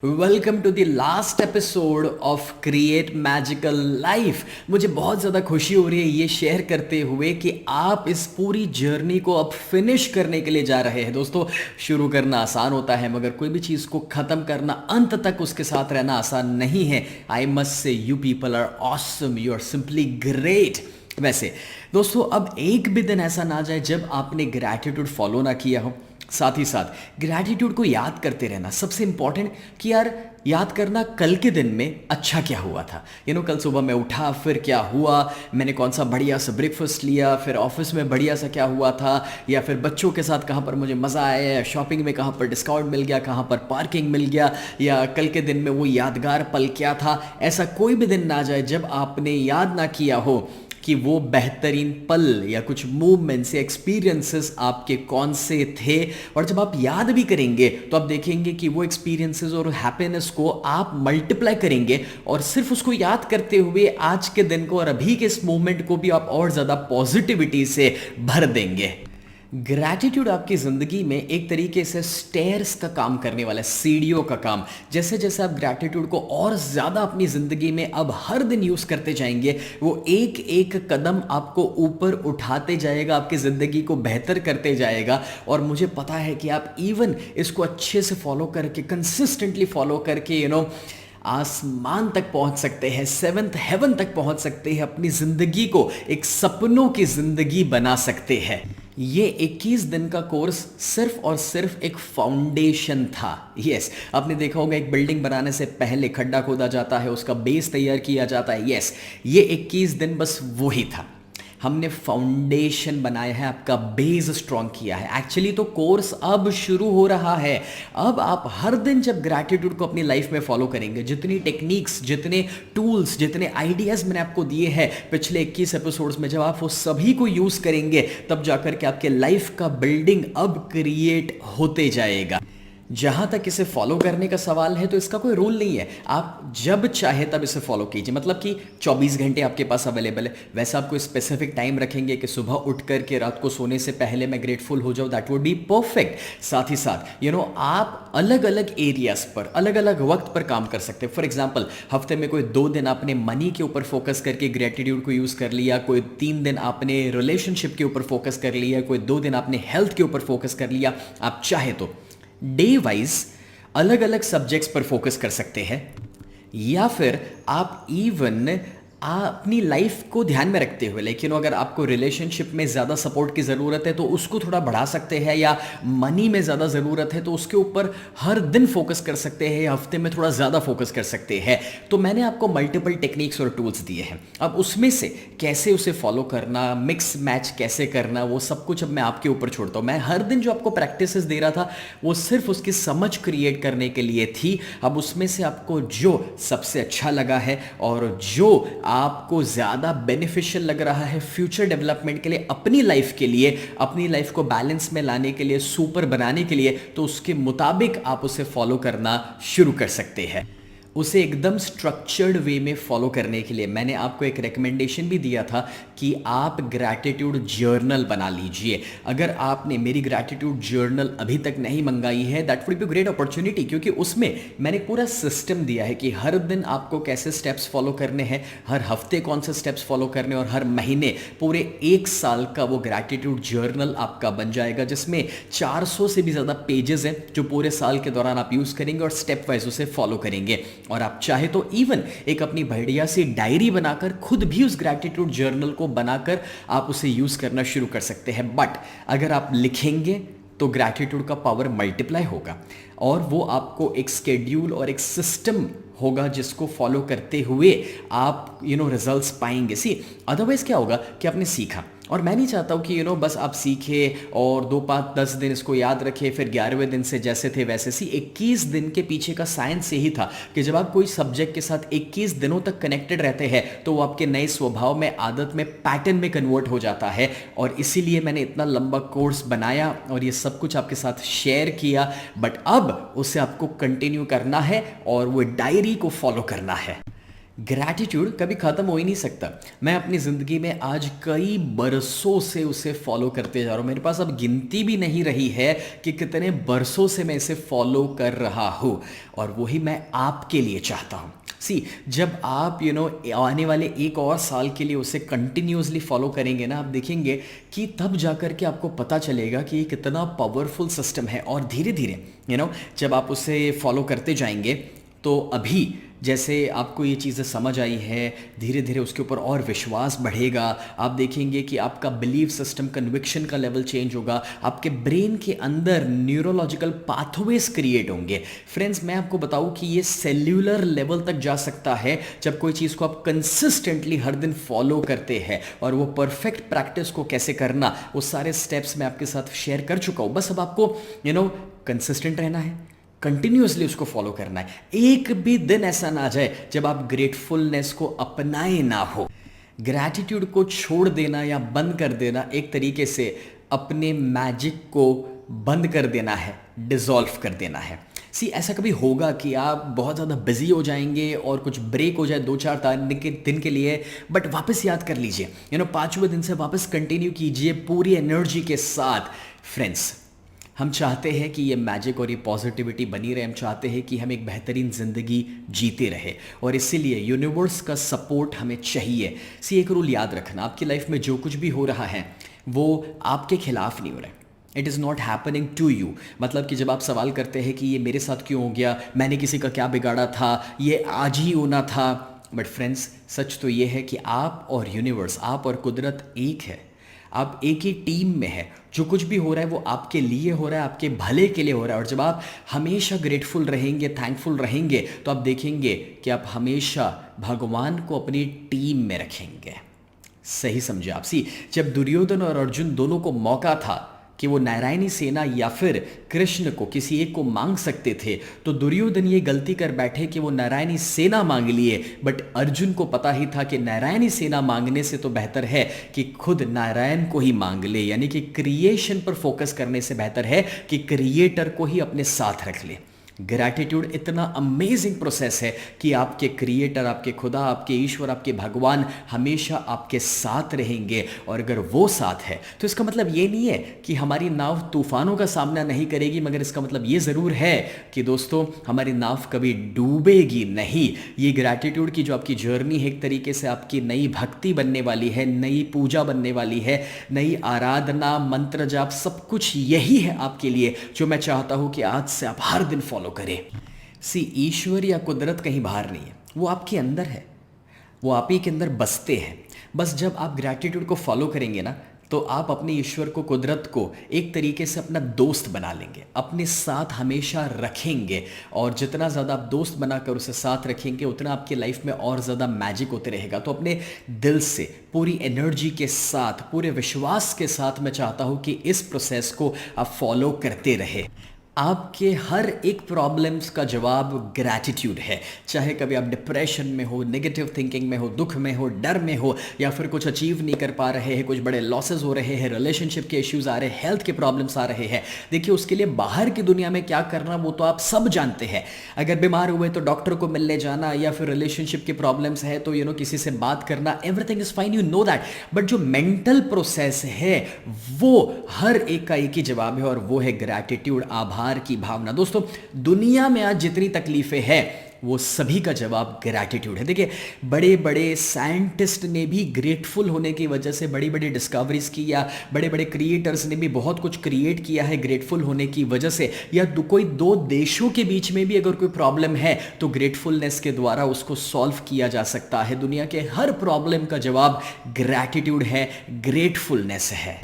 Welcome to the last episode of create magical life. मुझे बहुत ज़्यादा खुशी हो रही है ये शेयर करते हुए कि आप इस पूरी जर्नी को अब फिनिश करने के लिए जा रहे हैं। दोस्तों, शुरू करना आसान होता है मगर कोई भी चीज़ को ख़त्म करना, अंत तक उसके साथ रहना आसान नहीं है। I must say you people are awesome, you are simply great. वैसे दोस्तों, अब एक भी दिन ऐसा ना जाए जब आपने ग्रैटिट्यूड फॉलो ना किया हो। साथ ही साथ ग्रैटिट्यूड को याद करते रहना सबसे इंपॉर्टेंट, कि यार याद करना कल के दिन में अच्छा क्या हुआ था। कल सुबह मैं उठा, फिर क्या हुआ, मैंने कौन सा बढ़िया सा ब्रेकफास्ट लिया, फिर ऑफिस में बढ़िया सा क्या हुआ था, या फिर बच्चों के साथ कहाँ पर मुझे मज़ा आया, या शॉपिंग में कहाँ पर डिस्काउंट मिल गया, कहाँ पर पार्किंग मिल गया, या कल के दिन में वो यादगार पल क्या था। ऐसा कोई भी दिन ना जाए जब आपने याद ना किया हो कि वो बेहतरीन पल या कुछ मूवमेंट्स या एक्सपीरियंसेस आपके कौन से थे। और जब आप याद भी करेंगे तो आप देखेंगे कि वो एक्सपीरियंसेस और हैप्पीनेस को आप मल्टीप्लाई करेंगे, और सिर्फ उसको याद करते हुए आज के दिन को और अभी के इस मोमेंट को भी आप और ज़्यादा पॉजिटिविटी से भर देंगे। ग्रैटिट्यूड आपकी ज़िंदगी में एक तरीके से स्टेयर्स का काम करने वाला है, सीढ़ियों का काम। जैसे जैसे आप ग्रैटिट्यूड को और ज़्यादा अपनी ज़िंदगी में अब हर दिन यूज़ करते जाएंगे, वो एक एक कदम आपको ऊपर उठाते जाएगा, आपकी ज़िंदगी को बेहतर करते जाएगा। और मुझे पता है कि आप इवन इसको अच्छे से फॉलो करके, कंसिस्टेंटली फॉलो करके आसमान तक पहुंच सकते हैं, सेवंथ हेवन तक पहुंच सकते हैं, अपनी ज़िंदगी को एक सपनों की ज़िंदगी बना सकते हैं। ये 21 दिन का कोर्स सिर्फ और सिर्फ एक फाउंडेशन था। यस, आपने देखा होगा एक बिल्डिंग बनाने से पहले खड्डा खोदा जाता है, उसका बेस तैयार किया जाता है। यस, ये 21 दिन बस वही था। हमने फाउंडेशन बनाया है, आपका बेस स्ट्रॉन्ग किया है। एक्चुअली तो कोर्स अब शुरू हो रहा है। अब आप हर दिन जब ग्रैटिट्यूड को अपनी लाइफ में फॉलो करेंगे, जितनी टेक्निक्स, जितने टूल्स, जितने आइडियाज़ मैंने आपको दिए हैं पिछले 21 एपिसोड्स में, जब आप वो सभी को यूज़ करेंगे तब जाकर के आपके लाइफ का बिल्डिंग अब क्रिएट होते जाएगा। जहाँ तक इसे फॉलो करने का सवाल है तो इसका कोई रूल नहीं है, आप जब चाहे तब इसे फॉलो कीजिए। मतलब कि 24 घंटे आपके पास अवेलेबल है। वैसे आपको स्पेसिफिक टाइम रखेंगे कि सुबह उठ करके रात को सोने से पहले मैं ग्रेटफुल हो जाऊँ, दैट वुड बी परफेक्ट। साथ ही साथ आप अलग अलग एरियाज पर, अलग अलग वक्त पर काम कर सकते हैं। फॉर एग्जाम्पल, हफ्ते में कोई 2 दिन आपने मनी के ऊपर फोकस करके ग्रेटिट्यूड को यूज़ कर लिया, कोई 3 दिन आपने रिलेशनशिप के ऊपर फोकस कर लिया, कोई 2 दिन आपने हेल्थ के ऊपर फोकस कर लिया। आप चाहे तो डे वाइज अलग अलग सब्जेक्ट्स पर फोकस कर सकते हैं, या फिर आप इवन अपनी लाइफ को ध्यान में रखते हुए, लेकिन अगर आपको रिलेशनशिप में ज़्यादा सपोर्ट की ज़रूरत है तो उसको थोड़ा बढ़ा सकते हैं, या मनी में ज़्यादा ज़रूरत है तो उसके ऊपर हर दिन फोकस कर सकते हैं, या हफ्ते में थोड़ा ज़्यादा फोकस कर सकते हैं। तो मैंने आपको मल्टीपल टेक्निक्स और टूल्स दिए हैं। अब उसमें से कैसे उसे फॉलो करना, मिक्स मैच कैसे करना, वो सब कुछ अब मैं आपके ऊपर छोड़ता हूँ। मैं हर दिन जो आपको प्रैक्टिसेस दे रहा था वो सिर्फ उसकी समझ क्रिएट करने के लिए थी। अब उसमें से आपको जो सबसे अच्छा लगा है और जो आपको ज़्यादा बेनिफिशियल लग रहा है फ्यूचर डेवलपमेंट के लिए, अपनी लाइफ के लिए, अपनी लाइफ को बैलेंस में लाने के लिए, सुपर बनाने के लिए, तो उसके मुताबिक आप उसे फॉलो करना शुरू कर सकते हैं। उसे एकदम स्ट्रक्चर्ड वे में फॉलो करने के लिए मैंने आपको एक रिकमेंडेशन भी दिया था कि आप ग्रैटिट्यूड जर्नल बना लीजिए। अगर आपने मेरी ग्रैटिट्यूड जर्नल अभी तक नहीं मंगाई है, that would be great opportunity, क्योंकि उसमें मैंने पूरा सिस्टम दिया है कि हर दिन आपको कैसे स्टेप्स फॉलो करने हैं, हर हफ्ते कौन से स्टेप्स फॉलो करने, और हर महीने पूरे 1 साल का वो ग्रैटिट्यूड जर्नल आपका बन जाएगा, जिसमें 400 से भी ज़्यादा पेजेस हैं जो पूरे साल के दौरान आप यूज़ करेंगे और स्टेप वाइज उसे फॉलो करेंगे। और आप चाहे तो इवन एक अपनी बढ़िया सी डायरी बनाकर खुद भी उस ग्रैटिट्यूड जर्नल को बनाकर आप उसे यूज करना शुरू कर सकते हैं। बट अगर आप लिखेंगे तो ग्रैटिट्यूड का पावर मल्टीप्लाई होगा, और वो आपको एक स्केड्यूल और एक सिस्टम होगा जिसको फॉलो करते हुए आप रिजल्ट्स पाएंगे। सी अदरवाइज क्या होगा कि आपने सीखा, और मैं नहीं चाहता हूँ कि बस आप सीखे और 2, 5, 10 दिन इसको याद रखे, फिर 11वें दिन से जैसे थे वैसे। 21 दिन के पीछे का साइंस यही था कि जब आप कोई सब्जेक्ट के साथ 21 दिनों तक कनेक्टेड रहते हैं तो वो आपके नए स्वभाव में, आदत में, पैटर्न में कन्वर्ट हो जाता है। और इसीलिए मैंने इतना लंबा कोर्स बनाया और ये सब कुछ आपके साथ शेयर किया। बट अब उसे आपको कंटिन्यू करना है और वो डायरी को फॉलो करना है। ग्रैटिट्यूड कभी ख़त्म हो ही नहीं सकता। मैं अपनी ज़िंदगी में आज कई बरसों से उसे फॉलो करते जा रहा हूँ। मेरे पास अब गिनती भी नहीं रही है कि कितने बरसों से मैं इसे फॉलो कर रहा हूँ, और वही मैं आपके लिए चाहता हूँ। सी, जब आप आने वाले एक और साल के लिए उसे कंटिन्यूसली फॉलो करेंगे ना, आप देखेंगे कि तब जाकर के आपको पता चलेगा कि ये कितना पावरफुल सिस्टम है। और धीरे धीरे जब आप उसे फॉलो करते जाएंगे, तो अभी जैसे आपको ये चीज़ें समझ आई है, धीरे धीरे उसके ऊपर और विश्वास बढ़ेगा। आप देखेंगे कि आपका बिलीफ सिस्टम, कन्विक्शन का लेवल चेंज होगा, आपके ब्रेन के अंदर न्यूरोलॉजिकल पाथवेज क्रिएट होंगे। फ्रेंड्स, मैं आपको बताऊं कि ये सेल्यूलर लेवल तक जा सकता है जब कोई चीज़ को आप कंसिस्टेंटली हर दिन फॉलो करते हैं। और वो परफेक्ट प्रैक्टिस को कैसे करना, वो सारे स्टेप्स मैं आपके साथ शेयर कर चुका हूँ। बस अब आपको कंसिस्टेंट रहना है, कंटिन्यूसली उसको फॉलो करना है। एक भी दिन ऐसा ना जाए जब आप ग्रेटफुलनेस को अपनाए ना हो। ग्रैटिट्यूड को छोड़ देना या बंद कर देना एक तरीके से अपने मैजिक को बंद कर देना है, डिसॉल्व कर देना है। सी, ऐसा कभी होगा कि आप बहुत ज़्यादा बिजी हो जाएंगे और कुछ ब्रेक हो जाए 2-4 दिन के लिए, बट वापस याद कर लीजिए, 5वें दिन से वापस कंटिन्यू कीजिए पूरी एनर्जी के साथ। फ्रेंड्स, हम चाहते हैं कि ये मैजिक और ये पॉजिटिविटी बनी रहे। हम चाहते हैं कि हम एक बेहतरीन ज़िंदगी जीते रहे, और इसीलिए यूनिवर्स का सपोर्ट हमें चाहिए। सी, एक रूल याद रखना, आपकी लाइफ में जो कुछ भी हो रहा है वो आपके खिलाफ नहीं हो रहा है। It is not happening to you. मतलब कि जब आप सवाल करते हैं कि ये मेरे साथ क्यों हो गया, मैंने किसी का क्या बिगाड़ा था, ये आज ही होना था, बट फ्रेंड्स, सच तो ये है कि आप और यूनिवर्स, आप और कुदरत एक है। आप एक ही टीम में है। जो कुछ भी हो रहा है वो आपके लिए हो रहा है, आपके भले के लिए हो रहा है। और जब आप हमेशा ग्रेटफुल रहेंगे, थैंकफुल रहेंगे, तो आप देखेंगे कि आप हमेशा भगवान को अपनी टीम में रखेंगे। सही समझे आप। सी, जब दुर्योधन और अर्जुन दोनों को मौका था कि वो नारायणी सेना या फिर कृष्ण को किसी एक को मांग सकते थे, तो दुर्योधन ये गलती कर बैठे कि वो नारायणी सेना मांग लिए। बट अर्जुन को पता ही था कि नारायणी सेना मांगने से तो बेहतर है कि खुद नारायण को ही मांग ले, यानी कि क्रिएशन पर फोकस करने से बेहतर है कि क्रिएटर को ही अपने साथ रख ले। ग्रैटिट्यूड इतना अमेजिंग प्रोसेस है कि आपके क्रिएटर, आपके खुदा, आपके ईश्वर, आपके भगवान हमेशा आपके साथ रहेंगे। और अगर वो साथ है तो इसका मतलब ये नहीं है कि हमारी नाव तूफानों का सामना नहीं करेगी, मगर इसका मतलब ये ज़रूर है कि दोस्तों, हमारी नाव कभी डूबेगी नहीं। ये ग्रैटिट्यूड की जो आपकी जर्नी है, एक तरीके से आपकी नई भक्ति बनने वाली है, नई पूजा बनने वाली है, नई आराधना, मंत्र जाप, सब कुछ यही है आपके लिए, जो मैं चाहता हूँ कि आज से आप हर दिन फॉलो करें। सी, ईश्वर या कुदरत कहीं बाहर नहीं है, वो आपके अंदर है, वो आप ही के अंदर बसते हैं। बस जब आप ग्रैटिट्यूड को फॉलो करेंगे ना, तो आप अपने ईश्वर को, कुदरत को एक तरीके से अपना दोस्त बना लेंगे, अपने साथ हमेशा रखेंगे। और जितना ज़्यादा आप दोस्त बनाकर उसे साथ रखेंगे, उतना आपके लाइफ में और ज़्यादा मैजिक होते रहेगा। तो अपने दिल से, पूरी एनर्जी के साथ, पूरे विश्वास के साथ मैं चाहता हूँ कि इस प्रोसेस को आप फॉलो करते रहे। आपके हर एक प्रॉब्लम्स का जवाब ग्रैटिट्यूड है। चाहे कभी आप डिप्रेशन में हो, नेगेटिव थिंकिंग में हो, दुख में हो, डर में हो, या फिर कुछ अचीव नहीं कर पा रहे हैं, कुछ बड़े लॉसेस हो रहे हैं, रिलेशनशिप के इश्यूज आ रहे हैं, हेल्थ के प्रॉब्लम्स आ रहे हैं। देखिए, उसके लिए बाहर की दुनिया में क्या करना वो तो आप सब जानते हैं। अगर बीमार हुए तो डॉक्टर को मिलने जाना, या फिर रिलेशनशिप के प्रॉब्लम्स है तो किसी से बात करना, everything is fine, you know that. But जो मेंटल प्रोसेस है वो हर एक का एक ही जवाब है, और वो है ग्रैटिट्यूड, आभार की भावना। दोस्तों, दुनिया में आज जितनी तकलीफें हैं वो सभी का जवाब ग्रैटिट्यूड है। देखिए, बड़े बड़े साइंटिस्ट ने भी ग्रेटफुल होने की वजह से बड़ी बड़ी डिस्कवरीज की, या बड़े बड़े क्रिएटर्स ने भी बहुत कुछ क्रिएट किया है ग्रेटफुल होने की वजह से। या कोई दो देशों के बीच में भी अगर कोई प्रॉब्लम है तो ग्रेटफुलनेस के द्वारा उसको सॉल्व किया जा सकता है। दुनिया के हर प्रॉब्लम का जवाब ग्रैटिट्यूड है, ग्रेटफुलनेस है।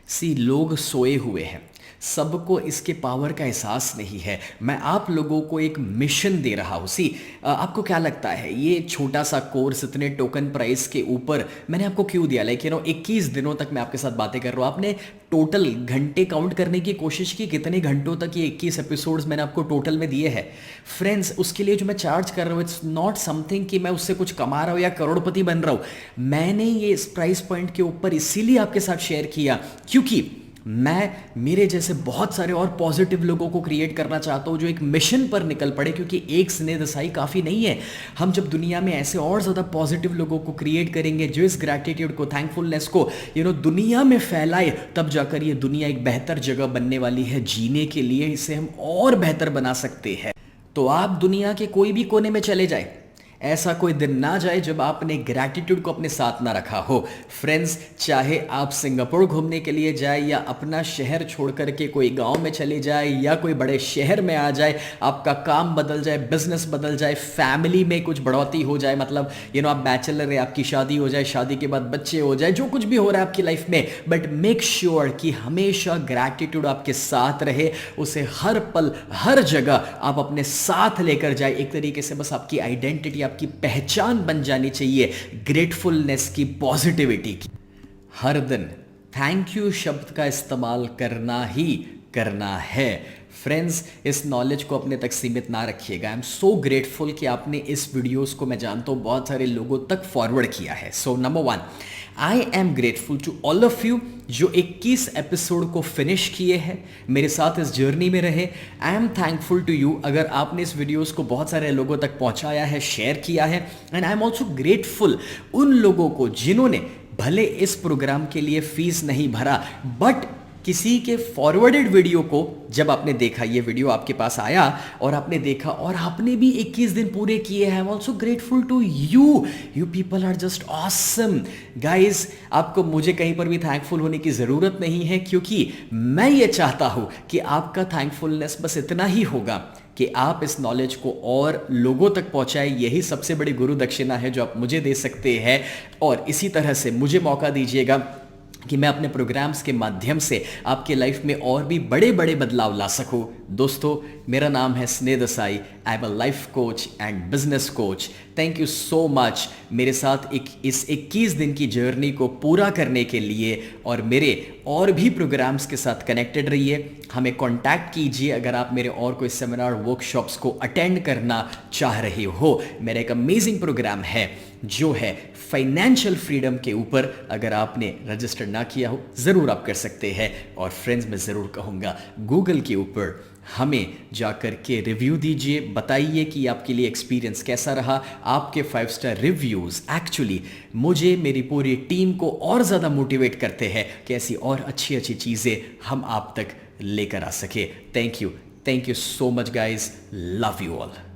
सी, लोग सोए हुए हैं, सबको इसके पावर का एहसास नहीं है। मैं आप लोगों को एक मिशन दे रहा हूँ। सी, आपको क्या लगता है ये छोटा सा कोर्स इतने टोकन प्राइस के ऊपर मैंने आपको क्यों दिया? लाइक 21 दिनों तक मैं आपके साथ बातें कर रहा हूँ। आपने टोटल घंटे काउंट करने की कोशिश की, कितने घंटों तक ये 21 एपिसोड्स मैंने आपको टोटल में दिए हैं? फ्रेंड्स, उसके लिए जो मैं चार्ज कर रहा हूँ, इट्स नॉट समथिंग कि मैं उससे कुछ कमा रहा हूँ या करोड़पति बन रहा हूँ। मैंने ये इस प्राइस पॉइंट के ऊपर इसीलिए आपके साथ शेयर किया क्योंकि मैं मेरे जैसे बहुत सारे और पॉजिटिव लोगों को क्रिएट करना चाहता हूँ जो एक मिशन पर निकल पड़े, क्योंकि एक स्नेह दसाई काफ़ी नहीं है। हम जब दुनिया में ऐसे और ज़्यादा पॉजिटिव लोगों को क्रिएट करेंगे जो इस ग्रैटिट्यूड को, थैंकफुलनेस को दुनिया में फैलाए, तब जाकर ये दुनिया एक बेहतर जगह बनने वाली है जीने के लिए। इसे हम और बेहतर बना सकते हैं। तो आप दुनिया के कोई भी कोने में चले जाए, ऐसा कोई दिन ना जाए जब आपने ग्रैटिट्यूड को अपने साथ ना रखा हो। फ्रेंड्स, चाहे आप सिंगापुर घूमने के लिए जाए या अपना शहर छोड़ करके कोई गांव में चले जाए या कोई बड़े शहर में आ जाए, आपका काम बदल जाए, बिजनेस बदल जाए, फैमिली में कुछ बढ़ोतरी हो जाए, मतलब आप बैचलर है, आपकी शादी हो जाए, शादी के बाद बच्चे हो जाए, जो कुछ भी हो रहा है आपकी लाइफ में, बट मेक श्योर कि हमेशा ग्रैटिट्यूड आपके साथ रहे। उसे हर पल हर जगह आप अपने साथ लेकर जाए। एक तरीके से बस आपकी आइडेंटिटी, आपकी पहचान बन जानी चाहिए ग्रेटफुलनेस की, पॉजिटिविटी की। हर दिन थैंक यू शब्द का इस्तेमाल करना ही करना है। फ्रेंड्स, इस नॉलेज को अपने तक सीमित ना रखिएगा। आई एम सो ग्रेटफुल कि आपने इस वीडियोस को, मैं जानता हूँ, बहुत सारे लोगों तक फॉरवर्ड किया है। So number 1, I am grateful to all of you जो 21 एपिसोड को फिनिश किए हैं, मेरे साथ इस जर्नी में रहे। I am thankful to you अगर आपने इस वीडियोस को बहुत सारे लोगों तक पहुंचाया है, शेयर किया है। And I am also grateful उन लोगों को जिन्होंने भले इस प्रोग्राम के लिए फीस नहीं भरा, बट किसी के फॉरवर्डेड वीडियो को जब आपने देखा, ये वीडियो आपके पास आया और आपने देखा और आपने भी 21 दिन पूरे किए हैं, I am also grateful to you. You people are just awesome guys. आपको मुझे कहीं पर भी थैंकफुल होने की ज़रूरत नहीं है, क्योंकि मैं ये चाहता हूँ कि आपका थैंकफुलनेस बस इतना ही होगा कि आप इस नॉलेज को और लोगों तक पहुंचाए। यही सबसे बड़ी गुरु दक्षिणा है जो आप मुझे दे सकते हैं। और इसी तरह से मुझे मौका दीजिएगा कि मैं अपने प्रोग्राम्स के माध्यम से आपके लाइफ में और भी बड़े बड़े बदलाव ला सकूं। दोस्तों, मेरा नाम है स्नेह Desai. I am a life coach and business coach. Thank you so much मेरे साथ इस 21 दिन की जर्नी को पूरा करने के लिए, और मेरे और भी प्रोग्राम्स के साथ कनेक्टेड रहिए। हमें कांटेक्ट कीजिए अगर आप मेरे और कोई सेमिनार, वर्कशॉप्स को अटेंड करना चाह रहे हो। मेरा एक अमेजिंग प्रोग्राम है जो है फाइनेंशियल फ्रीडम के ऊपर। अगर आपने रजिस्टर ना किया हो, ज़रूर आप कर सकते हैं। और फ्रेंड्स, मैं ज़रूर कहूँगा गूगल के ऊपर हमें जाकर के रिव्यू दीजिए, बताइए कि आपके लिए एक्सपीरियंस कैसा रहा। आपके 5 स्टार रिव्यूज़ एक्चुअली मुझे, मेरी पूरी टीम को और ज़्यादा मोटिवेट करते हैं कि ऐसी और अच्छी अच्छी चीज़ें हम आप तक लेकर आ सके। Thank you so much guys, love you all.